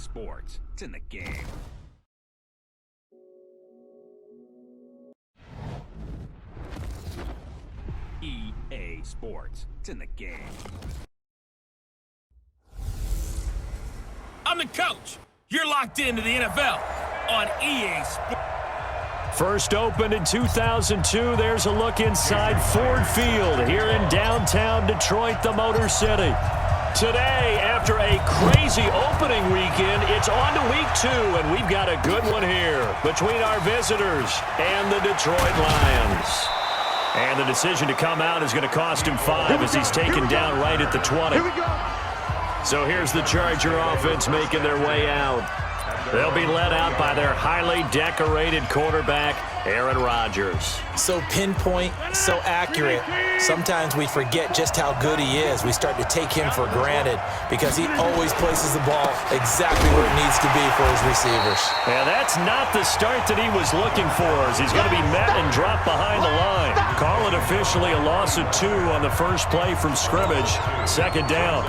Sports. It's in the game. EA Sports. It's in the game. I'm the coach. You're locked into the NFL on EA Sports. First opened in 2002, there's a look inside Ford Field here in downtown Detroit, the Motor City. Today, after a crazy opening weekend, it's on to week 2, and we've got a good one here between our visitors and the Detroit Lions. And the decision to come out is going to cost him 5 as he's taken down right at the 20. So here's the Charger offense making their way out. They'll be led out by their highly decorated quarterback, Aaron Rodgers. So pinpoint, so accurate. Sometimes we forget just how good he is. We start to take him for granted because he always places the ball exactly where it needs to be for his receivers. Yeah, that's not the start that he was looking for, as he's going to be met and dropped behind the line. Call it officially a loss of 2 on the first play from scrimmage. Second down.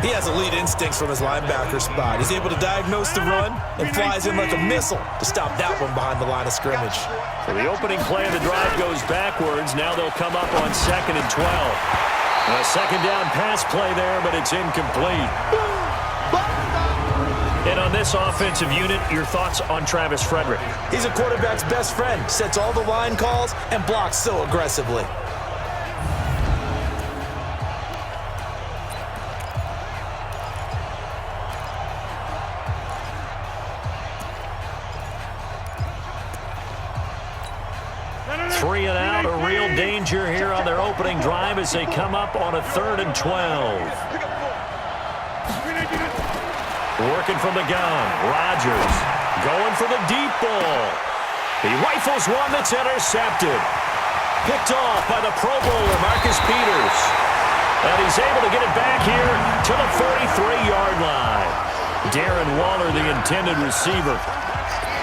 He has elite instincts from his linebacker spot. He's able to diagnose the run and flies in like a missile to stop that one behind the line of scrimmage. So the opening play of the drive goes backwards. Now they'll come up on 2nd and 12. A second down pass play there, but it's incomplete. And on this offensive unit, your thoughts on Travis Frederick? He's a quarterback's best friend. Sets all the line calls and blocks so aggressively. Three and out, a real danger here on their opening drive as they come up on a 3rd and 12. Working from the gun, Rodgers going for the deep ball. He rifles one that's intercepted. Picked off by the Pro Bowler, Marcus Peters. And he's able to get it back here to the 43-yard line. Darren Waller, the intended receiver.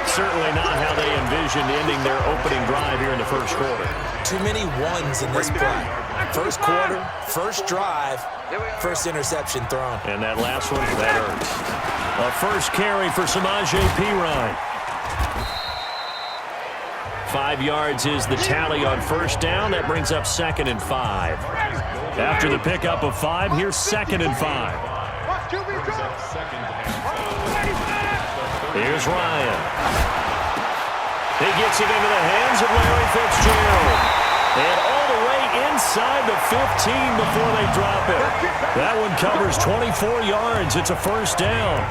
Certainly not how they envisioned ending their opening drive here in the first quarter. Too many ones in this play. First quarter, first drive, first interception thrown. And that last one, that hurts. A first carry for Samaje Perine. 5 yards is the tally on first down. That brings up 2nd and 5. After the pickup of 5, here's 2nd and 5. Here's Ryan. He gets it into the hands of Larry Fitzgerald. And all the way inside the 15 before they drop it. That one covers 24 yards. It's a first down.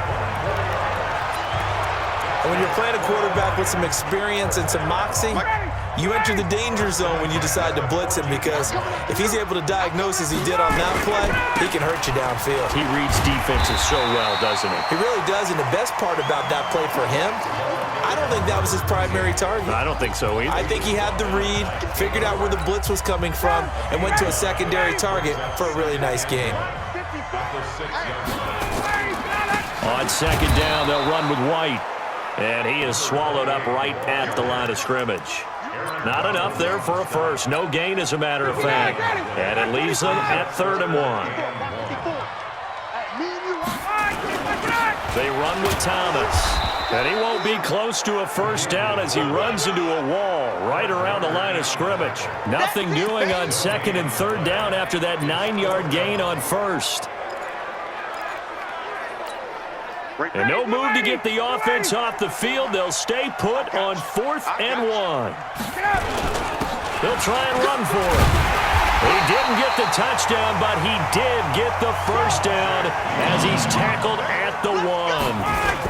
And when you're playing a quarterback with some experience and some moxie, you enter the danger zone when you decide to blitz him, because if he's able to diagnose as he did on that play, he can hurt you downfield. He reads defenses so well, doesn't he? He really does, and the best part about that play for him, I don't think that was his primary target. I don't think so either. I think he had the read, figured out where the blitz was coming from, and went to a secondary target for a really nice game. On second down, they'll run with White. And he is swallowed up right at the line of scrimmage. Not enough there for a first. No gain, as a matter of fact. And it leaves them at 3rd and 1. They run with Thomas. And he won't be close to a first down as he runs into a wall right around the line of scrimmage. Nothing doing on 2nd and 3rd down after that 9-yard gain on first. And no move to get the offense off the field. They'll stay put on 4th and 1. They'll try and run for it. He didn't get the touchdown, but he did get the first down as he's tackled at the 1.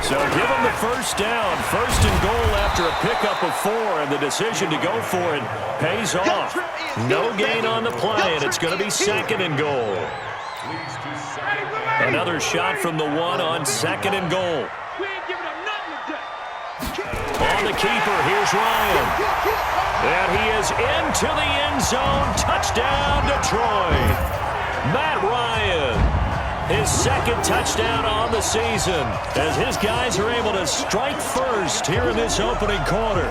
So give him the first down. 1st and goal after a pickup of 4, and the decision to go for it pays off. No gain on the play, and it's going to be 2nd and goal. Another shot from the 1 on 2nd and goal. On the keeper, here's Ryan. And he is into the end zone. Touchdown, Detroit. Matt Ryan, his 2nd touchdown on the season, as his guys are able to strike first here in this opening quarter.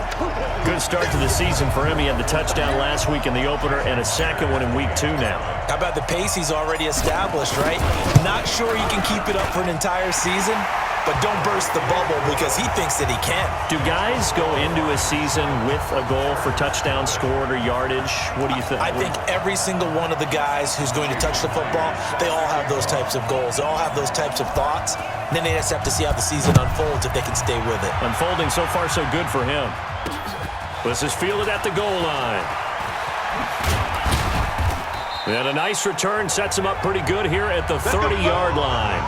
Good start to the season for him. He had the touchdown last week in the opener and a 2nd one in week 2 now. How about the pace he's already established, right? Not sure he can keep it up for an entire season, but don't burst the bubble because he thinks that he can. Do guys go into a season with a goal for touchdown scored or yardage? What do you think? I think every single one of the guys who's going to touch the football, they all have those types of goals. They all have those types of thoughts. And then they just have to see how the season unfolds if they can stay with it. Unfolding so far so good for him. This is fielded at the goal line. And a nice return sets him up pretty good here at the 30-yard line.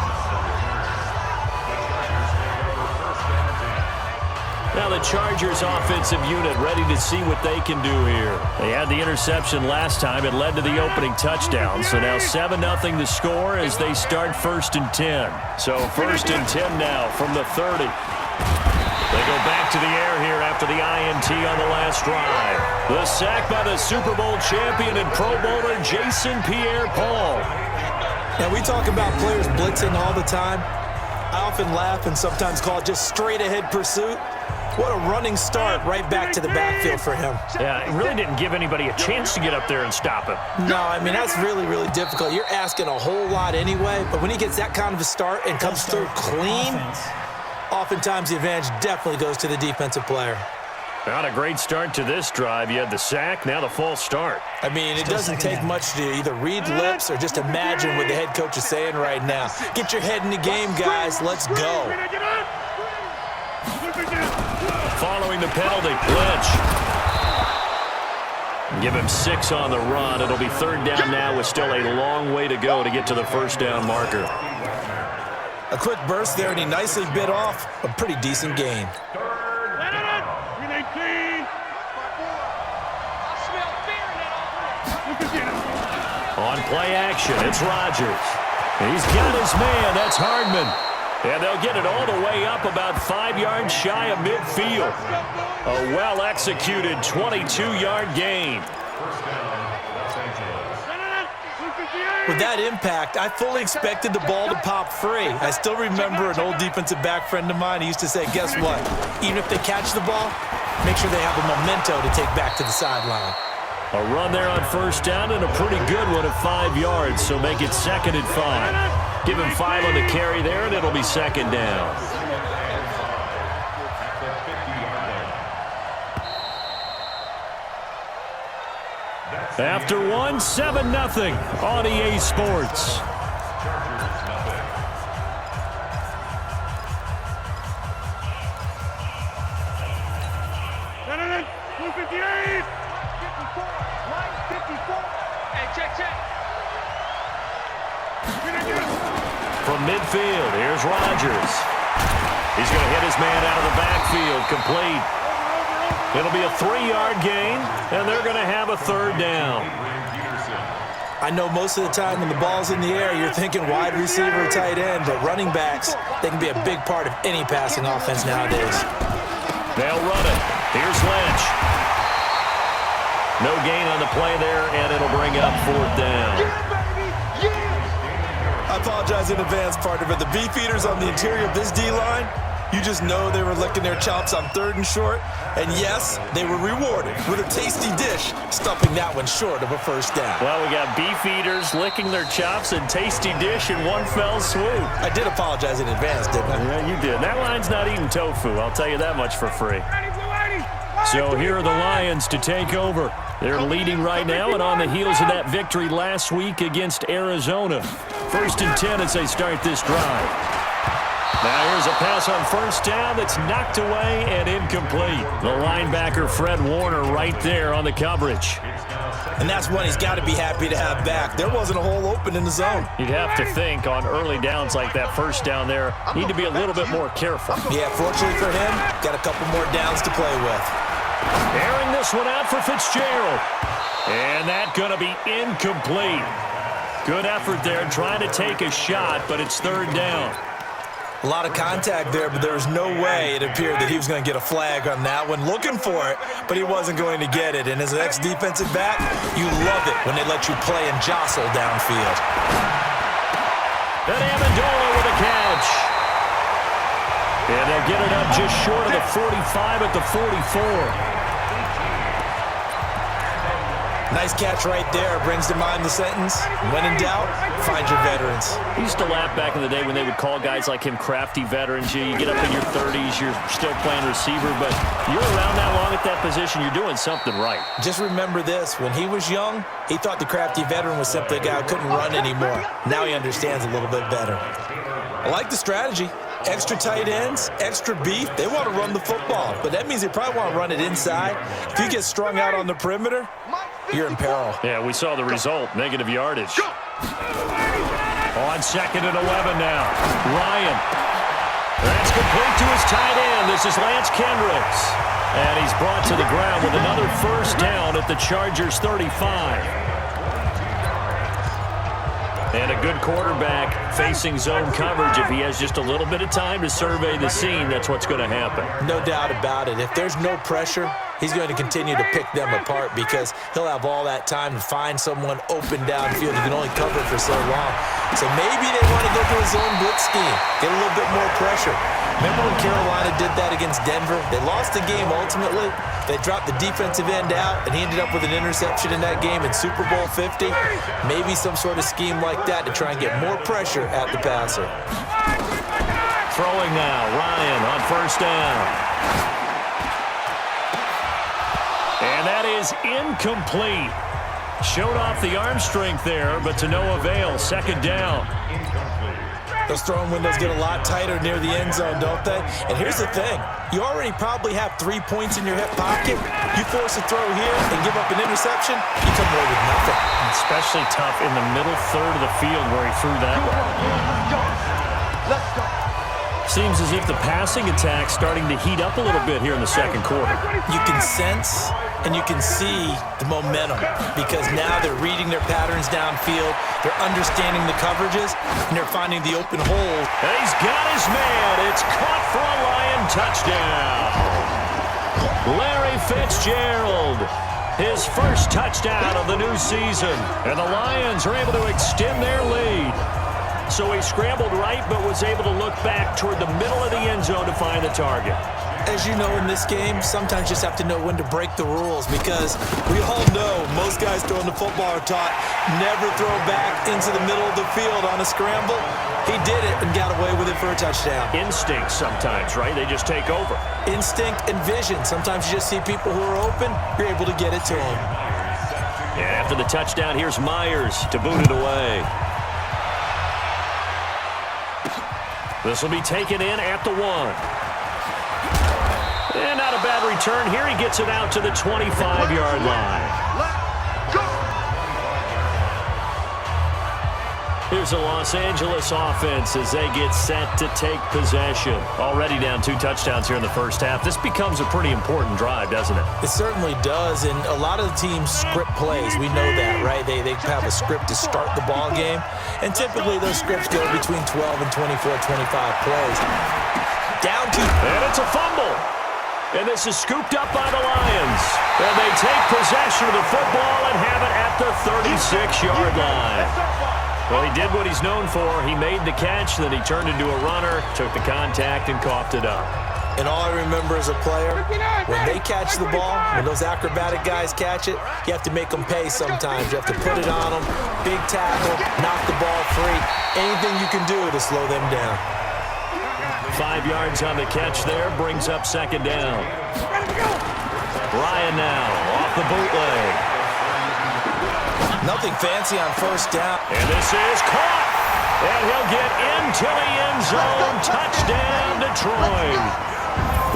Now the Chargers offensive unit ready to see what they can do here. They had the interception last time. It led to the opening touchdown. So now 7-0 the score as they start 1st and 10. So 1st and 10 now from the 30. They go back to the air here after the INT on the last drive. The sack by the Super Bowl champion and Pro Bowler Jason Pierre-Paul. Now we talk about players blitzing all the time. I often laugh and sometimes call it just straight ahead pursuit. What a running start right back to the backfield for him. Yeah, it really didn't give anybody a chance to get up there and stop him. No, I mean, that's really, really difficult. You're asking a whole lot anyway, but when he gets that kind of a start and comes through clean, oftentimes the advantage definitely goes to the defensive player. Not a great start to this drive. You had the sack, now the false start. I mean, it doesn't take much to either read lips or just imagine what the head coach is saying right now. Get your head in the game, guys. Let's go. Following the penalty, Lynch. Give him 6 on the run. It'll be 3rd down now with still a long way to go to get to the 1st down marker. A quick burst there, and he nicely bit off a pretty decent gain. On play action, it's Rodgers. He's got his man. That's Hardman. And they'll get it all the way up about 5 yards shy of midfield. A well-executed 22-yard gain. With that impact, I fully expected the ball to pop free. I still remember an old defensive back friend of mine. He used to say, guess what? Even if they catch the ball, make sure they have a memento to take back to the sideline. A run there on 1st down and a pretty good one at 5 yards, so make it 2nd and 5. Give him 5 on the carry there, and it'll be 2nd down. After one, 7-0 on EA Sports. From midfield, here's Rodgers. He's going to hit his man out of the backfield, complete. It'll be a 3-yard gain, and they're going to have a 3rd down. I know most of the time when the ball's in the air, you're thinking wide receiver or tight end, but running backs, they can be a big part of any passing offense nowadays. They'll run it. Here's Lynch. No gain on the play there, and it'll bring up 4th down. I apologize in advance, partner, but the beefeaters on the interior of this D-line, you just know they were licking their chops on 3rd and short. And yes, they were rewarded with a tasty dish, stuffing that one short of a 1st down. Well, we got beefeaters licking their chops and tasty dish in one fell swoop. I did apologize in advance, didn't I? Yeah, you did. That line's not eating tofu, I'll tell you that much for free. So here are the Lions to take over. They're leading right now and on the heels of that victory last week against Arizona. 1st and 10 as they start this drive. Now here's a pass on 1st down that's knocked away and incomplete. The linebacker Fred Warner right there on the coverage. And that's one he's got to be happy to have back. There wasn't a hole open in the zone. You'd have to think on early downs like that 1st down there, need to be a little bit more careful. Yeah, fortunately for him, got a couple more downs to play with. Airing this one out for Fitzgerald. And that's going to be incomplete. Good effort there trying to take a shot, but it's 3rd down. A lot of contact there, but there was no way it appeared that he was going to get a flag on that one. Looking for it, but he wasn't going to get it. And as an ex-defensive back, you love it when they let you play and jostle downfield. And Amendola with a catch. And they'll get it up just short of the 45 at the 44. Nice catch right there. Brings to mind the sentence, when in doubt, find your veterans. I used to laugh back in the day when they would call guys like him crafty veterans. You get up in your 30s, you're still playing receiver, but you're around that long at that position, you're doing something right. Just remember this. When he was young, he thought the crafty veteran was simply a guy who couldn't run anymore. Now he understands a little bit better. I like the strategy. Extra tight ends, extra beef. They want to run the football, but that means they probably want to run it inside. If you get strung out on the perimeter, you're in peril. Yeah, we saw the result, negative yardage. On 2nd and 11 now. Ryan. That's complete to his tight end. This is Lance Kendricks. And he's brought to the ground with another first down at the Chargers' 35. And a good quarterback facing zone coverage. If he has just a little bit of time to survey the scene, that's what's going to happen. No doubt about it. If there's no pressure, he's going to continue to pick them apart because he'll have all that time to find someone open downfield. He can only cover for so long. So maybe they want to go to a zone blitz scheme, get a little bit more pressure. Remember when Carolina did that against Denver? They lost the game ultimately. They dropped the defensive end out, and he ended up with an interception in that game in Super Bowl 50. Maybe some sort of scheme like that to try and get more pressure at the passer. Throwing now, Ryan on first down. And that is incomplete. Showed off the arm strength there, but to no avail. 2nd down. Those throwing windows get a lot tighter near the end zone, don't they? And here's the thing. You already probably have 3 points in your hip pocket. You force a throw here and give up an interception, you come away with nothing. Especially tough in the middle third of the field where he threw that one. Seems as if the passing attack's starting to heat up a little bit here in the 2nd quarter. You can sense and you can see the momentum because now they're reading their patterns downfield, they're understanding the coverages, and they're finding the open hole. And he's got his man. It's caught for a Lion touchdown. Larry Fitzgerald, his first touchdown of the new season. And the Lions are able to extend their lead. So he scrambled right, but was able to look back toward the middle of the end zone to find the target. As you know, in this game, sometimes you just have to know when to break the rules because we all know most guys throwing the football are taught never throw back into the middle of the field on a scramble. He did it and got away with it for a touchdown. Instinct sometimes, right? They just take over. Instinct and vision. Sometimes you just see people who are open, you're able to get it to them. And after the touchdown, here's Myers to boot it away. This will be taken in at the 1. And not a bad return here. He gets it out to the 25-yard line. Here's the Los Angeles offense as they get set to take possession. Already down 2 touchdowns here in the first half. This becomes a pretty important drive, doesn't it? It certainly does, and a lot of the teams script plays. We know that, right? They have a script to start the ball game, and typically those scripts go between 12 and 24, 25 plays. Down to... And it's a fumble. And this is scooped up by the Lions. And they take possession of the football and have it at the 36-yard line. Well, he did what he's known for. He made the catch, then he turned into a runner, took the contact, and coughed it up. And all I remember as a player, when they catch the ball, when those acrobatic guys catch it, you have to make them pay sometimes. You have to put it on them, big tackle, knock the ball free. Anything you can do to slow them down. 5 yards on the catch there, brings up 2nd down. Ryan now, off the bootleg. Nothing fancy on first down. And this is caught. And he'll get into the end zone. Touchdown, Detroit.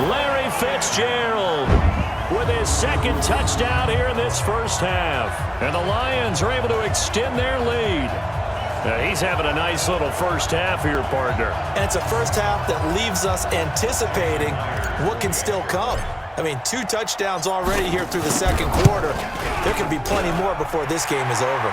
Larry Fitzgerald with his 2nd touchdown here in this first half. And the Lions are able to extend their lead. He's having a nice little first half here, partner. And it's a first half that leaves us anticipating what can still come. I mean, 2 touchdowns already here through the 2nd quarter. There can be plenty more before this game is over.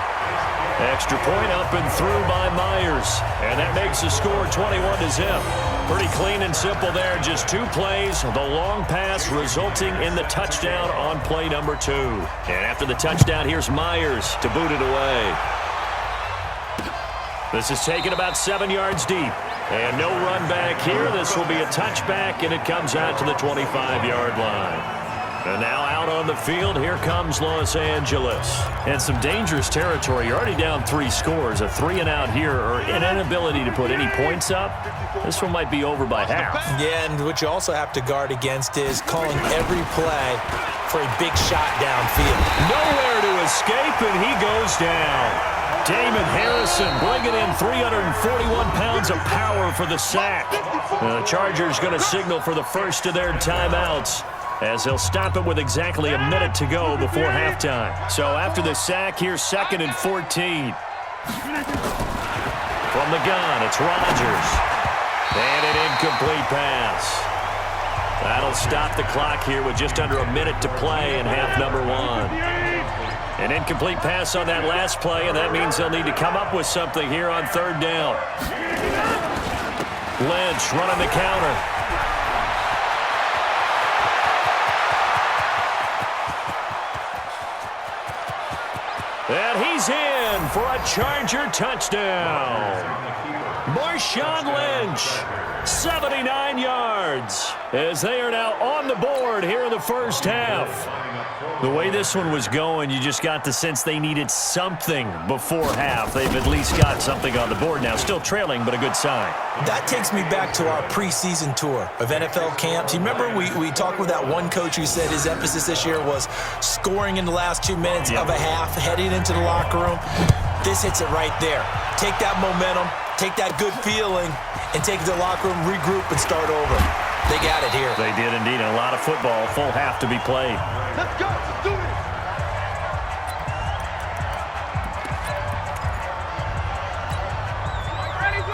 Extra point up and through by Myers. And that makes the score 21-0. Pretty clean and simple there. Just 2 plays. The long pass resulting in the touchdown on play number 2. And after the touchdown, here's Myers to boot it away. This is taken about 7 yards deep. And no run back here. This will be a touchback, and it comes out to the 25-yard line. And now out on the field, here comes Los Angeles. And some dangerous territory. You're already down 3 scores. A 3-and-out here, or an inability to put any points up. This one might be over by half. Yeah, and what you also have to guard against is calling every play for a big shot downfield. Nowhere to escape, and he goes down. Damon Harrison bringing in 341 pounds of power for the sack. The Chargers going to signal for the first of their timeouts, as they'll stop it with exactly a minute to go before halftime. So after the sack, here's 2nd and 14. From the gun, it's Rodgers. And an incomplete pass. That'll stop the clock here with just under a minute to play in half number 1. An incomplete pass on that last play, and that means they'll need to come up with something here on 3rd down. Lynch running the counter. And he's in for a Charger touchdown. Marshawn Lynch, 79 yards, as they are now on the board here in the first half. The way this one was going, you just got the sense they needed something before half. They've at least got something on the board now. Still trailing, but a good sign. That takes me back to our preseason tour of NFL camps. You remember we talked with that one coach who said his emphasis this year was scoring in the last 2 minutes of a half, heading into the locker room. This hits it right there. Take that momentum, take that good feeling, and take it to the locker room, regroup, and start over. They got it here. They did indeed. And a lot of football, full half to be played. Let's go. Let's do it.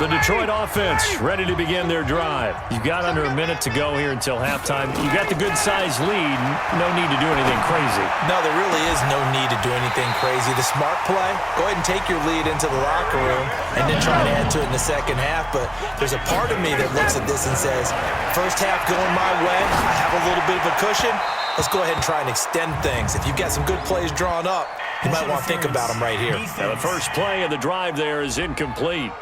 The Detroit offense ready to begin their drive. You've got under a minute to go here until halftime. You got the good-sized lead. No need to do anything crazy. No, there really is no need to do anything crazy. The smart play, go ahead and take your lead into the locker room and then try to add to it in the second half. But there's a part of me that looks at this and says, first half going my way, I have a little bit of a cushion. Let's go ahead and try and extend things. If you've got some good plays drawn up, you might want to think about them right here. Now, the first play of the drive there is incomplete.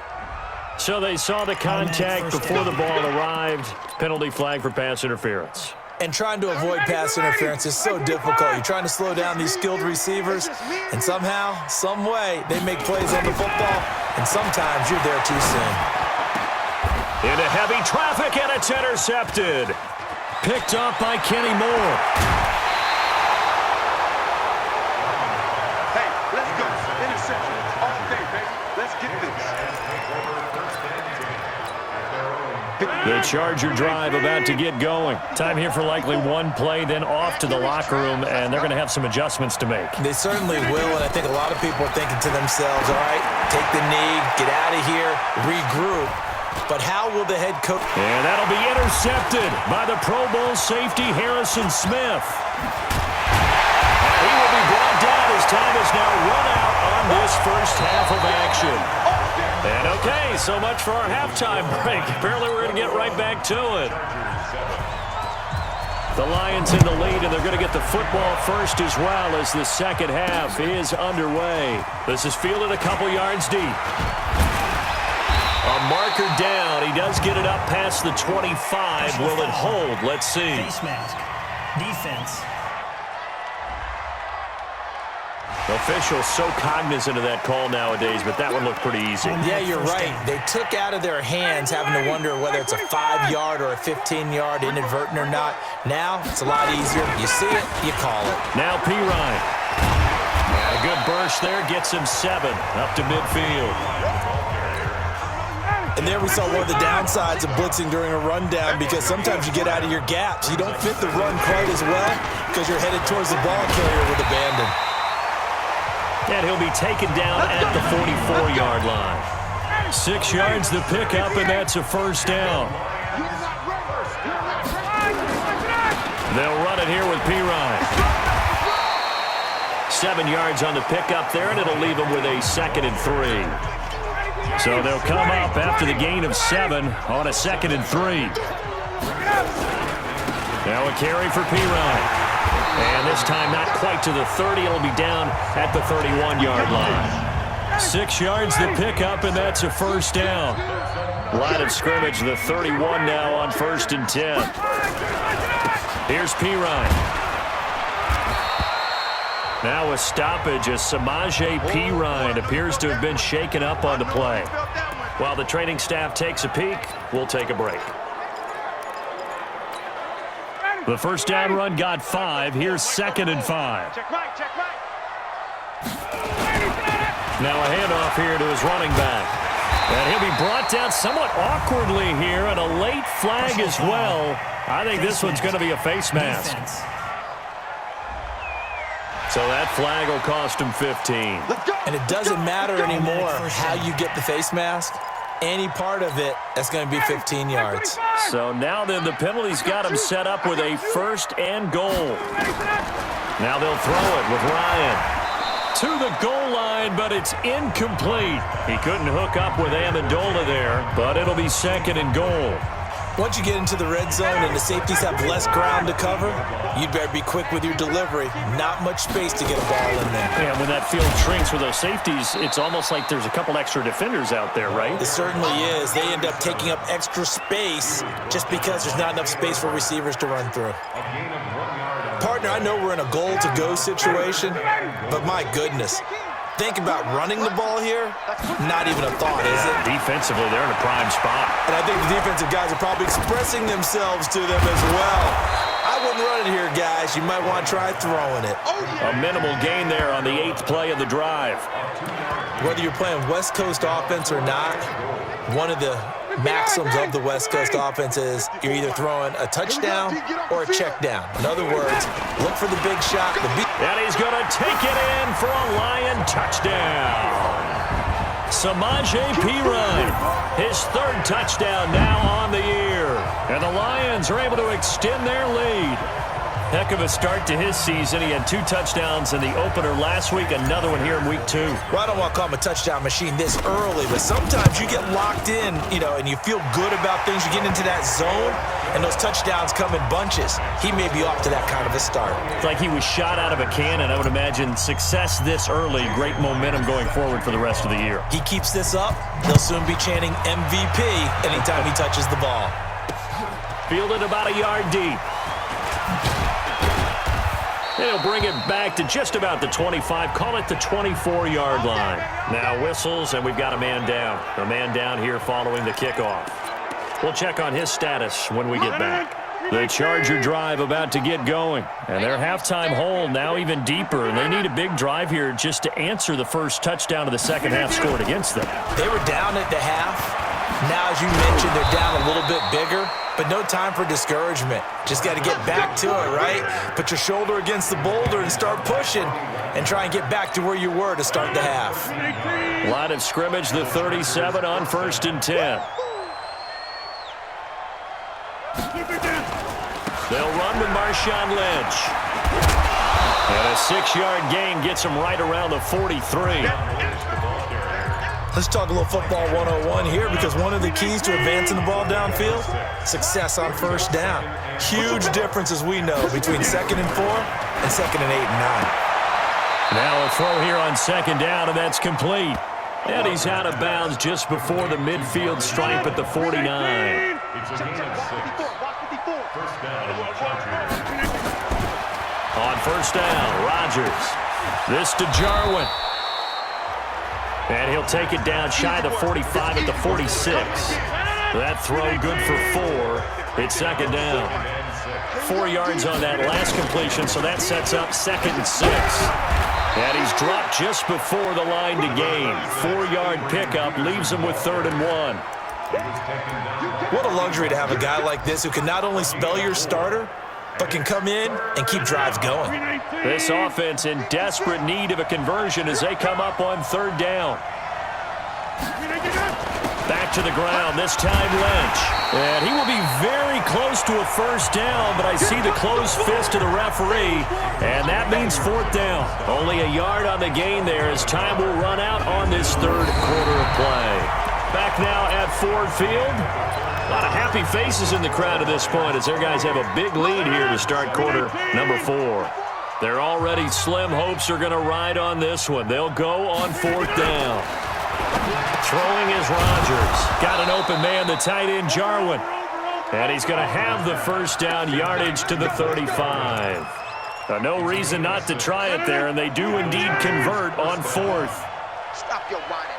So they saw the contact before the ball arrived. Penalty flag for pass interference. And trying to avoid pass interference is so difficult. You're trying to slow down these skilled receivers, and somehow, some way, they make plays on the football, and sometimes you're there too soon. Into heavy traffic, and it's intercepted. Picked up by Kenny Moore. Hey, let's go. Interception all day, baby. Let's get this. The Charger drive about to get going. Time here for likely one play, then off to the locker room, and they're going to have some adjustments to make. They certainly will, and I think a lot of people are thinking to themselves, all right, take the knee, get out of here, regroup. But how will the head coach? And that'll be intercepted by the Pro Bowl safety Harrison Smith. And he will be brought down as time is now run out on this first half of action. And okay, so much for our halftime break. Apparently we're going to get right back to it. The Lions in the lead, and they're going to get the football first as well as the second half is underway. This is fielded a couple yards deep. A marker down. He does get it up past the 25. Will it hold? Let's see. Face mask. Defense. Officials so cognizant of that call nowadays, but that one looked pretty easy. Yeah, you're right. They took out of their hands having to wonder whether it's a 5-yard or a 15-yard inadvertent or not. Now, it's a lot easier. You see it, you call it. Now Pirine. A good burst there gets him 7 up to midfield. And there we saw one of the downsides of blitzing during a rundown, because sometimes you get out of your gaps. You don't fit the run quite as well because you're headed towards the ball carrier with abandon. And he'll be taken down at the 44-yard line. 6 yards the pickup, and that's a first down. They'll run it here with Pirine. 7 yards on the pickup there, and it'll leave them with a 2nd and 3. So they'll come up after the gain of 7 on a 2nd and 3. Now a carry for Pirine. And this time not quite to the 30. It'll be down at the 31-yard line. 6 yards the pickup, and that's a first down. Line of scrimmage, the 31 now on 1st and 10. Here's Pirine. Now a stoppage as Samaje Perine appears to have been shaken up on the play. While the training staff takes a peek, we'll take a break. The first down run got 5. Here's 2nd and 5. Check right, check right. Now a handoff here to his running back. And he'll be brought down somewhat awkwardly here, and a late flag as well. I think this one's going to be a face mask. Defense. So that flag will cost him 15. And it doesn't matter anymore how you get the face mask. Any part of it, that's going to be 15 yards. So now then the penalty's got him set up with a 1st and goal. Now they'll throw it with Ryan. To the goal line, but it's incomplete. He couldn't hook up with Amendola there, but it'll be 2nd and goal. Once you get into the red zone and the safeties have less ground to cover, you'd better be quick with your delivery. Not much space to get a ball in there. And when that field shrinks with those safeties, it's almost like there's a couple extra defenders out there, right? It certainly is. They end up taking up extra space just because there's not enough space for receivers to run through. Partner, I know we're in a goal-to-go situation, but my goodness. Think about running the ball here, not even a thought, is it? Defensively, they're in a prime spot. And I think the defensive guys are probably expressing themselves to them as well. I wouldn't run it here, guys. You might want to try throwing it. A minimal gain there on the 8th play of the drive. Whether you're playing West Coast offense or not, one of the maxims of the West Coast offense is you're either throwing a touchdown or a check down. In other words, look for the big shot. And he's going to take it in for a Lion touchdown. Samaje Perine, his 3rd touchdown now on the year. And the Lions are able to extend their lead. Heck of a start to his season. He had 2 touchdowns in the opener last week, another one here in week 2. Well, I don't want to call him a touchdown machine this early, but sometimes you get locked in, and you feel good about things. You get into that zone, and those touchdowns come in bunches. He may be off to that kind of a start. It's like he was shot out of a cannon. I would imagine success this early, great momentum going forward for the rest of the year. He keeps this up, they'll soon be chanting MVP anytime he touches the ball. Fielded about a yard deep. They'll bring it back to just about the 25. Call it the 24-yard line. Now whistles, and we've got a man down. A man down here following the kickoff. We'll check on his status when we get back. The Charger drive about to get going. And their halftime hole now even deeper. And they need a big drive here just to answer the first touchdown of the second half scored against them. They were down at the half. Now, as you mentioned, they're down a little bit bigger. But no time for discouragement. Just got to get back to it, right? Put your shoulder against the boulder and start pushing and try and get back to where you were to start the half. Line of scrimmage, the 37 on 1st and 10. They'll run with Marshawn Lynch. And a 6-yard gain gets him right around the 43. Let's talk a little football 101 here, because one of the keys to advancing the ball downfield, success on 1st down. Huge difference, as we know, between 2nd and 4 and 2nd and 8 and 9. Now a throw here on 2nd down, and that's complete. And he's out of bounds just before the midfield stripe at the 49. On 1st down, Rodgers. This to Jarwin. And he'll take it down shy of the 45 at the 46. That throw good for 4. It's 2nd down. 4 yards on that last completion, so that sets up 2nd and 6. And he's dropped just before the line to gain. 4-yard pickup leaves him with 3rd and 1. What a luxury to have a guy like this who can not only spell your starter, but can come in and keep drives going. This offense in desperate need of a conversion as they come up on 3rd down. Back to the ground, this time Lynch. And he will be very close to a 1st down, but I see the closed fist of the referee, and that means 4th down. Only a yard on the gain there as time will run out on this 3rd quarter of play. Back now at Ford Field. A lot of happy faces in the crowd at this point as their guys have a big lead here to start quarter number 4. Their already slim hopes are going to ride on this one. They'll go on 4th down. Throwing is Rodgers. Got an open man, the tight end Jarwin. And he's going to have the 1st down, yardage to the 35. No reason not to try it there, and they do indeed convert on fourth. Stop your whining.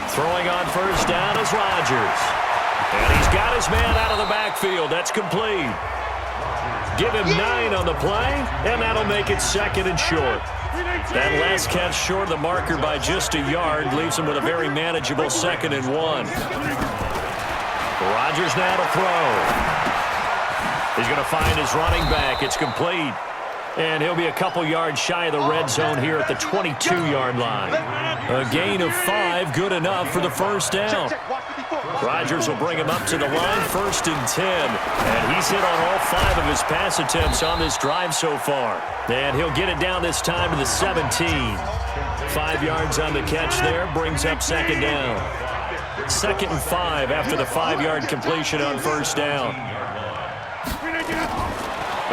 Throwing on first down is Rodgers. And he's got his man out of the backfield. That's complete. Give him 9 on the play, and that'll make it second and short. That last catch short of the marker by just a yard leaves him with a very manageable 2nd and 1. Rodgers now to throw. He's going to find his running back. It's complete. And he'll be a couple yards shy of the red zone here at the 22-yard line. A gain of 5, good enough for the first down. Rodgers will bring him up to the line, 1st and 10. And he's hit on all 5 of his pass attempts on this drive so far. And he'll get it down this time to the 17. 5 yards on the catch there, brings up 2nd down. 2nd and 5 after the 5-yard completion on first down.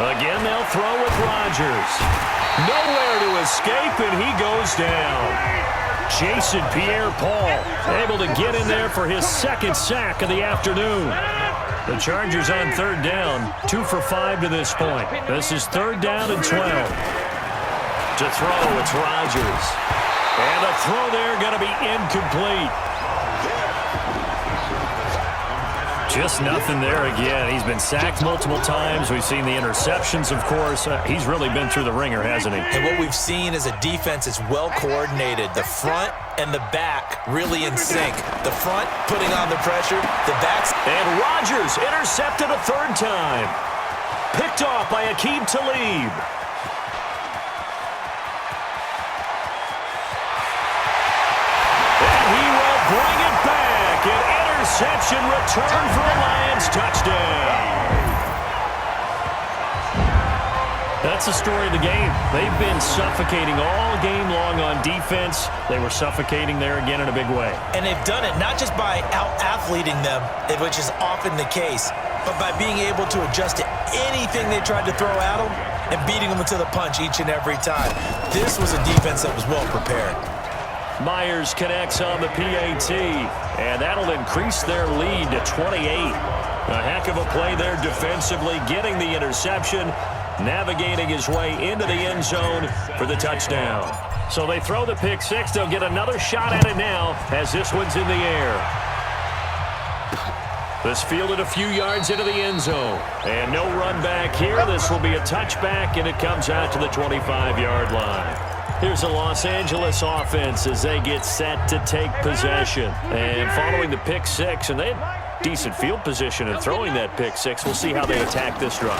Again, they'll throw with Rodgers. Nowhere to escape, and he goes down. Jason Pierre-Paul able to get in there for his 2nd sack of the afternoon. The Chargers on 3rd down, 2 for 5 to this point. This is 3rd down and 12. To throw, it's Rodgers. And the throw there going to be incomplete. Just nothing there again. He's been sacked multiple times. We've seen the interceptions, of course. He's really been through the ringer, hasn't he? And what we've seen is a defense that's well coordinated. The front and the back really in sync. The front putting on the pressure. The back's... And Rodgers intercepted a 3rd time. Picked off by Aqib Talib. And he will bring it back. Interception return for a Lions touchdown. That's the story of the game. They've been suffocating all game long on defense. They were suffocating there again in a big way. And they've done it not just by out-athleting them, which is often the case, but by being able to adjust to anything they tried to throw at them and beating them to the punch each and every time. This was a defense that was well prepared. Myers connects on the PAT, and that'll increase their lead to 28. A heck of a play there defensively, getting the interception, navigating his way into the end zone for the touchdown. So they throw the pick 6. They'll get another shot at it now as this one's in the air. This fielded a few yards into the end zone. And no run back here. This will be a touchback, and it comes out to the 25-yard line. Here's the Los Angeles offense as they get set to take possession. And following the pick 6, and they had decent field position in throwing that pick 6. We'll see how they attack this drive.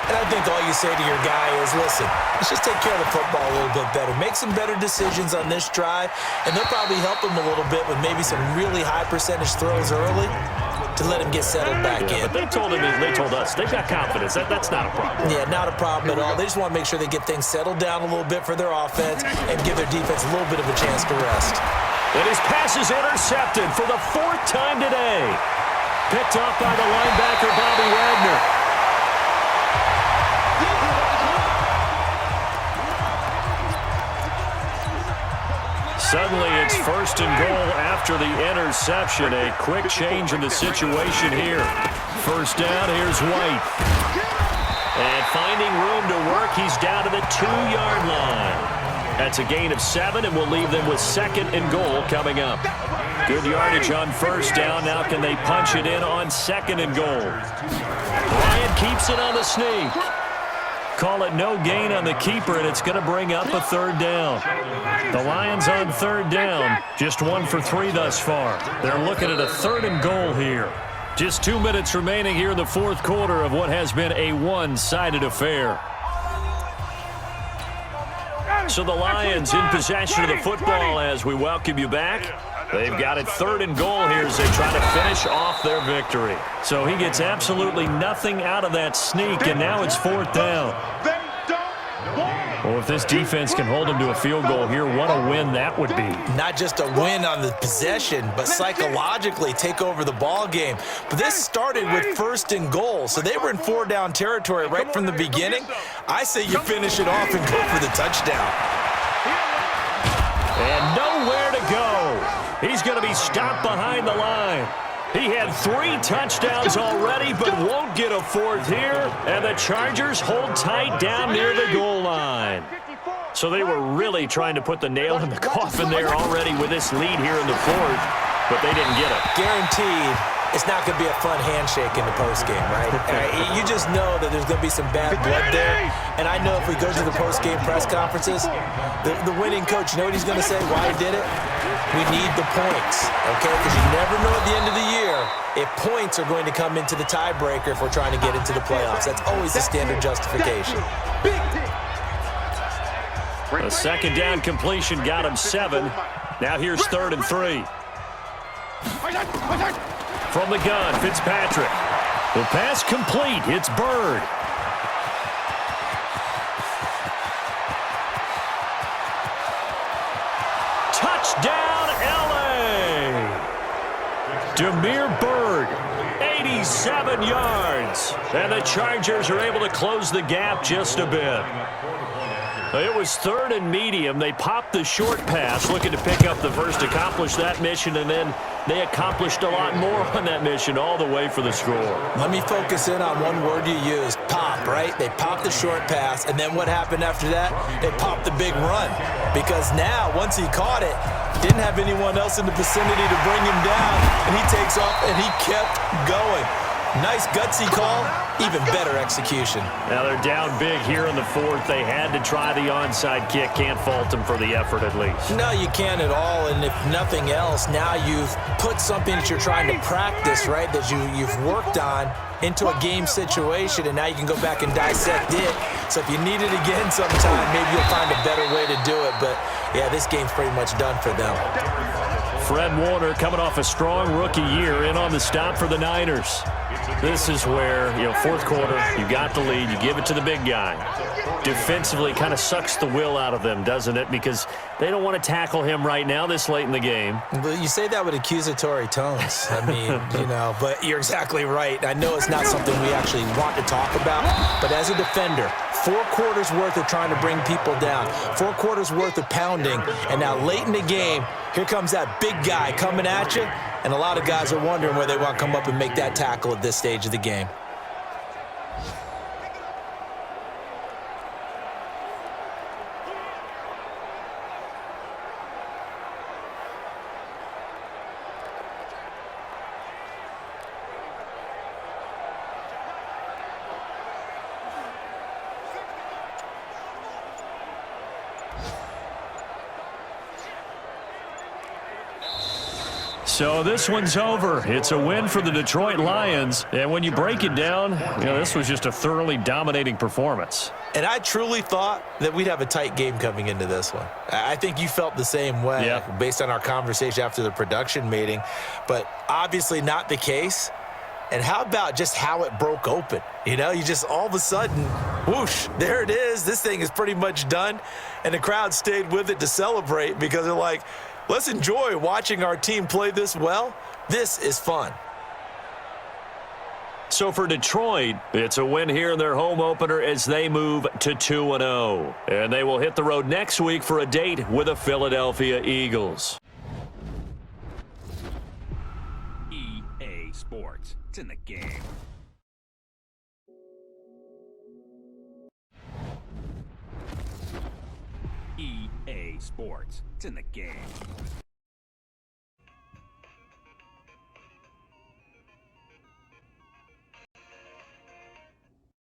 And I think all you say to your guy is, listen, let's just take care of the football a little bit better. Make some better decisions on this drive, and they'll probably help him a little bit with maybe some really high percentage throws early to let him get settled back in. But they told us, they've got confidence. That's not a problem. Yeah, not a problem at all. They just want to make sure they get things settled down a little bit for their offense and give their defense a little bit of a chance to rest. And his pass is intercepted for the 4th time today. Picked off by the linebacker, Bobby Wagner. Suddenly it's 1st and goal after the interception. A quick change in the situation here. 1st down, here's White. And finding room to work, he's down to the 2-yard line. That's a gain of 7, and we'll leave them with 2nd and goal coming up. Good yardage on 1st down. Now can they punch it in on 2nd and goal? Bryant keeps it on the sneak. Call it no gain on the keeper, and it's going to bring up a 3rd down. The Lions on 3rd down, just 1 for 3 thus far. They're looking at a 3rd and goal here. Just 2 minutes remaining here in the 4th quarter of what has been a one-sided affair. So the Lions in possession of the football as we welcome you back. They've got it 3rd and goal here as they try to finish off their victory. So he gets absolutely nothing out of that sneak, and now it's 4th down. Well, if this defense can hold him to a field goal here, what a win that would be. Not just a win on the possession, but psychologically take over the ball game. But this started with 1st and goal, so they were in 4-down territory right from the beginning. I say you finish it off and go for the touchdown. And nowhere to go. He's going to be stopped behind the line. He had 3 touchdowns already, but won't get a 4th here. And the Chargers hold tight down near the goal line. So they were really trying to put the nail in the coffin there already with this lead here in the 4th, but they didn't get it. Guaranteed it's not going to be a fun handshake in the postgame, right? You just know that there's going to be some bad blood there. And I know if we go to the postgame press conferences, the winning coach, you know what he's going to say, why he did it? We need the points, okay? Because you never know at the end of the year if points are going to come into the tiebreaker if we're trying to get into the playoffs. That's always the standard justification. A second down completion got him 7. Now here's 3rd and 3. From the gun, Fitzpatrick. The pass complete. It's Bird. Touchdown, L.A. Demir Bird, 87 yards. And the Chargers are able to close the gap just a bit. It was 3rd and medium. They popped the short pass, looking to pick up the first, accomplish that mission, and then they accomplished a lot more on that mission all the way for the score. Let me focus in on one word you used, pop, right? They popped the short pass, and then what happened after that? They popped the big run. Because now, once he caught it, didn't have anyone else in the vicinity to bring him down, and he takes off, and he kept going. Nice gutsy call, even better execution. Now they're down big here in the 4th. They had to try the onside kick. Can't fault them for the effort at least. No, you can't at all, and if nothing else, now you've put something that you're trying to practice, right, that you've worked on into a game situation, and now you can go back and dissect it. So if you need it again sometime, maybe you'll find a better way to do it. But, yeah, this game's pretty much done for them. Fred Warner coming off a strong rookie year in on the stop for the Niners. This is where, 4th quarter, you got the lead, you give it to the big guy. Defensively kind of sucks the will out of them, doesn't it? Because they don't want to tackle him right now this late in the game. But you say that with accusatory tones. I mean, but you're exactly right. I know it's not something we actually want to talk about, but as a defender, 4 quarters worth of trying to bring people down, 4 quarters worth of pounding, and now late in the game, here comes that big guy coming at you, and a lot of guys are wondering where they want to come up and make that tackle at this stage of the game. So this one's over. It's a win for the Detroit Lions. And when you break it down, this was just a thoroughly dominating performance. And I truly thought that we'd have a tight game coming into this one. I think you felt the same way based on our conversation after the production meeting. But obviously not the case. And how about just how it broke open? You just all of a sudden, whoosh, there it is. This thing is pretty much done. And the crowd stayed with it to celebrate because they're like, let's enjoy watching our team play this well. This is fun. So for Detroit, it's a win here in their home opener as they move to 2-0. And they will hit the road next week for a date with the Philadelphia Eagles. EA Sports. It's in the game. EA Sports. It's in the game.